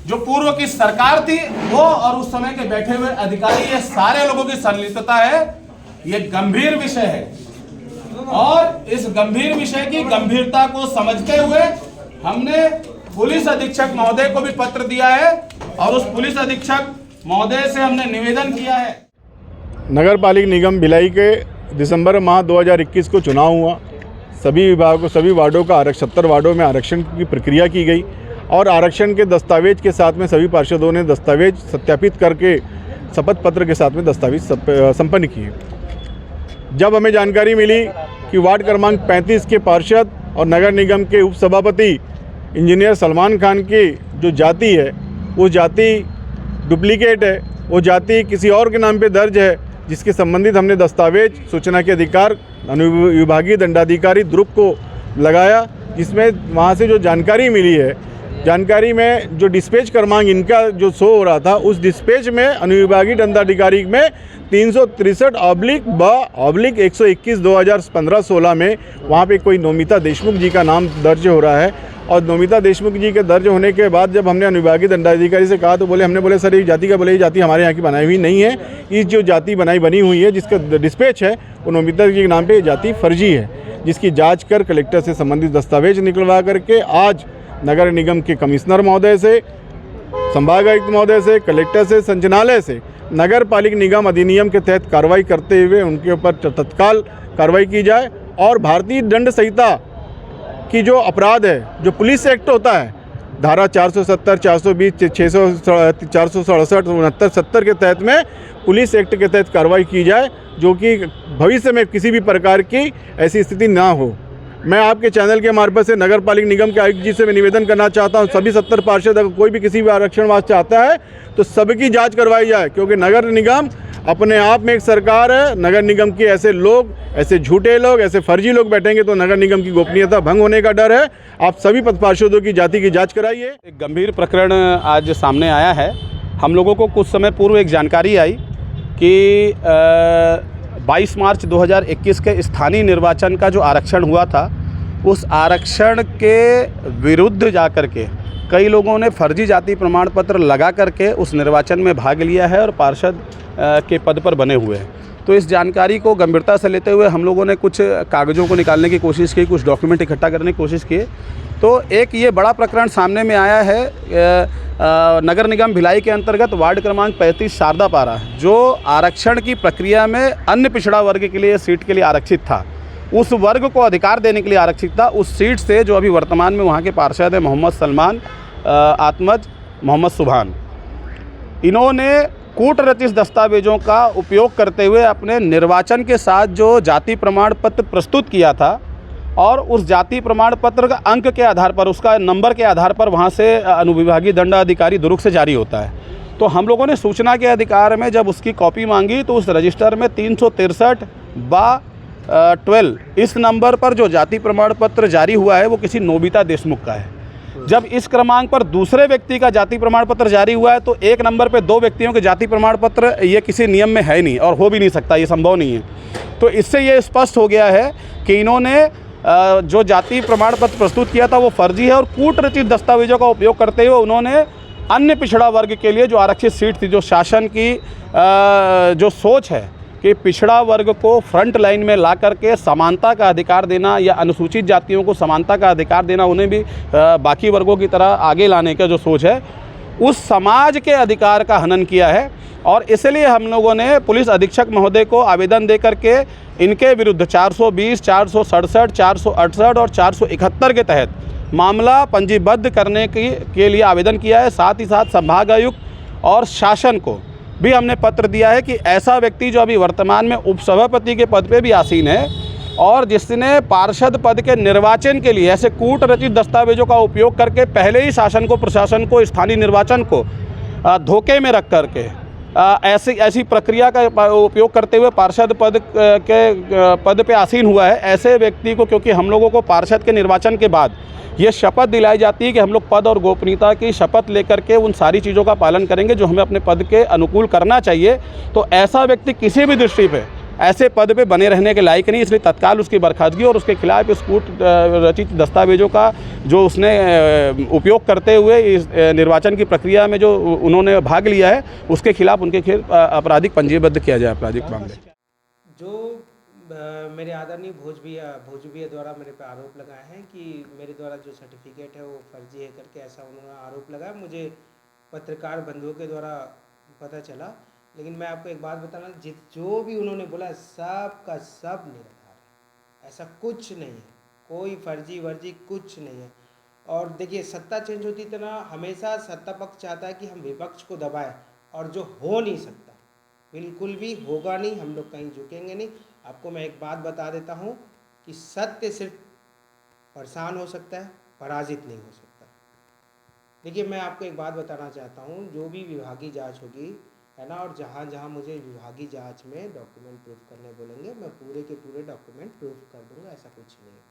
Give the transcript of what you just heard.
जो पूर्व की सरकार थी वो और उस समय के बैठे हुए अधिकारी, ये सारे लोगों की संलिप्तता है। ये गंभीर विषय है और इस गंभीर विषय की गंभीरता को समझते हुए हमने पुलिस अधीक्षक महोदय को भी पत्र दिया है और उस पुलिस अधीक्षक महोदय से हमने निवेदन किया है। नगर पालिक निगम भिलाई के दिसंबर माह 2021 को चुनाव हुआ। सभी विभागों, सभी वार्डों का 70 वार्डों में आरक्षण की प्रक्रिया की गई और आरक्षण के दस्तावेज के साथ में सभी पार्षदों ने दस्तावेज सत्यापित करके शपथ पत्र के साथ में दस्तावेज संपन्न किए। जब हमें जानकारी मिली कि वार्ड क्रमांक 35 के पार्षद और नगर निगम के उपसभापति इंजीनियर सलमान खान की जो जाति है वो जाति डुप्लीकेट है, वो जाति किसी और के नाम पे दर्ज है, जिसके संबंधित हमने दस्तावेज सूचना के अधिकार अनुविभागीय दंडाधिकारी ध्रुव को लगाया, जिसमें वहाँ से जो जानकारी मिली है, जानकारी में जो डिस्पैच क्रमांक इनका जो शो हो रहा था, उस डिस्पैच में अनुविभागीय दंडाधिकारी में 363/121/2015-16 में वहाँ पे कोई नोमिता देशमुख जी का नाम दर्ज हो रहा है। और नोमिता देशमुख जी के दर्ज होने के बाद जब हमने अनुविभागीय दंडाधिकारी से कहा तो हमने बोले सर ये जाति का, बोले ये जाति हमारे यहाँ की बनाई हुई नहीं है, इस जो जाति बनी हुई है जिसका डिस्पैच है वो नोमिता जी के नाम पे जाति फर्जी है, जिसकी जाँच कर कलेक्टर से संबंधित दस्तावेज निकलवा करके आज नगर निगम के कमिश्नर महोदय से, संभागायुक्त महोदय से, कलेक्टर से, संचालनालय से नगर पालिक निगम अधिनियम के तहत कार्रवाई करते हुए उनके ऊपर तत्काल कार्रवाई की जाए और भारतीय दंड संहिता की जो अपराध है, जो पुलिस एक्ट होता है, धारा 470, 420, 600, 467, 69, 70 के तहत में पुलिस एक्ट के तहत कार्रवाई की जाए, जो कि भविष्य में किसी भी प्रकार की ऐसी स्थिति ना हो। मैं आपके चैनल के मार्फत से नगर पालिक निगम के आयुक्त जी से मैं निवेदन करना चाहता हूं, सभी 70 पार्षद अगर कोई भी किसी भी आरक्षण वास्ते आता है तो सबकी जांच करवाई जाए, क्योंकि नगर निगम अपने आप में एक सरकार है। नगर निगम के ऐसे लोग, ऐसे झूठे लोग, ऐसे फर्जी लोग बैठेंगे तो नगर निगम की गोपनीयता भंग होने का डर है। आप सभी पद पार्षदों की जाति की जाँच कराइए। एक गंभीर प्रकरण आज सामने आया है। हम लोगों को कुछ समय पूर्व एक जानकारी आई कि 22 मार्च 2021 के स्थानीय निर्वाचन का जो आरक्षण हुआ था, उस आरक्षण के विरुद्ध जाकर के कई लोगों ने फर्जी जाति प्रमाण पत्र लगा करके उस निर्वाचन में भाग लिया है और पार्षद के पद पर बने हुए हैं। तो इस जानकारी को गंभीरता से लेते हुए हम लोगों ने कुछ कागज़ों को निकालने की कोशिश की, कुछ डॉक्यूमेंट इकट्ठा करने की कोशिश की। तो एक ये बड़ा प्रकरण सामने में आया है नगर निगम भिलाई के अंतर्गत वार्ड क्रमांक 35 शारदा पारा, जो आरक्षण की प्रक्रिया में अन्य पिछड़ा वर्ग के लिए सीट के लिए आरक्षित था, उस वर्ग को अधिकार देने के लिए आरक्षित था। उस सीट से जो अभी वर्तमान में वहाँ के पार्षद हैं मोहम्मद सलमान आत्मज, मोहम्मद सुभान, इन्होंने कूट रचित दस्तावेजों का उपयोग करते हुए अपने निर्वाचन के साथ जो जाति प्रमाण पत्र प्रस्तुत किया था और उस जाति प्रमाण पत्र का अंक के आधार पर, उसका नंबर के आधार पर वहाँ से अनुविभागीय दंडाधिकारी दुर्ग से जारी होता है। तो हम लोगों ने सूचना के अधिकार में जब उसकी कॉपी मांगी तो उस रजिस्टर में 363/12 इस नंबर पर जो जाति प्रमाण पत्र जारी हुआ है वो किसी नोबिता देशमुख का है। जब इस क्रमांक पर दूसरे व्यक्ति का जाति प्रमाण पत्र जारी हुआ है तो एक नंबर पे 2 व्यक्तियों के जाति प्रमाण पत्र ये किसी नियम में है नहीं और हो भी नहीं सकता, ये संभव नहीं है। तो इससे ये स्पष्ट हो गया है कि इन्होंने जो जाति प्रमाण पत्र प्रस्तुत किया था वो फर्जी है और कूट रचित दस्तावेजों का उपयोग करते हुए उन्होंने अन्य पिछड़ा वर्ग के लिए जो आरक्षित सीट थी, जो शासन की जो सोच है कि पिछड़ा वर्ग को फ्रंट लाइन में ला करके समानता का अधिकार देना या अनुसूचित जातियों को समानता का अधिकार देना, उन्हें भी बाकी वर्गों की तरह आगे लाने का जो सोच है, उस समाज के अधिकार का हनन किया है। और इसलिए हम लोगों ने पुलिस अधीक्षक महोदय को आवेदन दे करके इनके विरुद्ध 420, 467, 468 और 471 के तहत मामला पंजीबद्ध करने के लिए आवेदन किया है। साथ ही साथ संभागायुक्त और शासन को भी हमने पत्र दिया है कि ऐसा व्यक्ति जो अभी वर्तमान में उपसभापति के पद पे भी आसीन है और जिसने पार्षद पद के निर्वाचन के लिए ऐसे कूट रचित दस्तावेजों का उपयोग करके पहले ही शासन को, प्रशासन को, स्थानीय निर्वाचन को धोखे में रख करके ऐसी प्रक्रिया का उपयोग करते हुए पार्षद पद पे आसीन हुआ है, ऐसे व्यक्ति को, क्योंकि हम लोगों को पार्षद के निर्वाचन के बाद ये शपथ दिलाई जाती है कि हम लोग पद और गोपनीयता की शपथ लेकर के उन सारी चीज़ों का पालन करेंगे जो हमें अपने पद के अनुकूल करना चाहिए। तो ऐसा व्यक्ति किसी भी दृष्टि पे ऐसे पद पे बने रहने के लायक नहीं, इसलिए तत्काल उसकी बर्खास्तगी और उसके खिलाफ इस कूट रचित दस्तावेजों का जो उसने उपयोग करते हुए इस निर्वाचन की प्रक्रिया में जो उन्होंने भाग लिया है, उसके खिलाफ उनके खिलाफ आपराधिक पंजीबद्ध किया जाए आपराधिक मामले। जो मेरे आदरणीय भोजबिया द्वारा मेरे पे आरोप लगाए हैं कि मेरे द्वारा जो सर्टिफिकेट है वो फर्जी है करके, ऐसा उन्होंने आरोप लगाया। मुझे पत्रकार बंधुओं के द्वारा पता चला, लेकिन मैं आपको एक बात बताना, जो भी उन्होंने बोला सब का सब निराधार है, ऐसा कुछ नहीं है, कोई फर्जी वर्जी कुछ नहीं है। और देखिए, सत्ता चेंज होती तो ना हमेशा सत्ता पक्ष चाहता है कि हम विपक्ष को दबाएं, और जो हो नहीं सकता, बिल्कुल भी होगा नहीं, हम लोग कहीं झुकेंगे नहीं। आपको मैं एक बात बता देता हूँ कि सत्य सिर्फ परेशान हो सकता है, पराजित नहीं हो सकता। देखिए, मैं आपको एक बात बताना चाहता हूँ, जो भी विभागीय जांच होगी है ना, और जहाँ जहाँ मुझे विभागीय जांच में डॉक्यूमेंट प्रूफ करने बोलेंगे, मैं पूरे के पूरे डॉक्यूमेंट प्रूफ कर दूँगा, ऐसा कुछ नहीं है।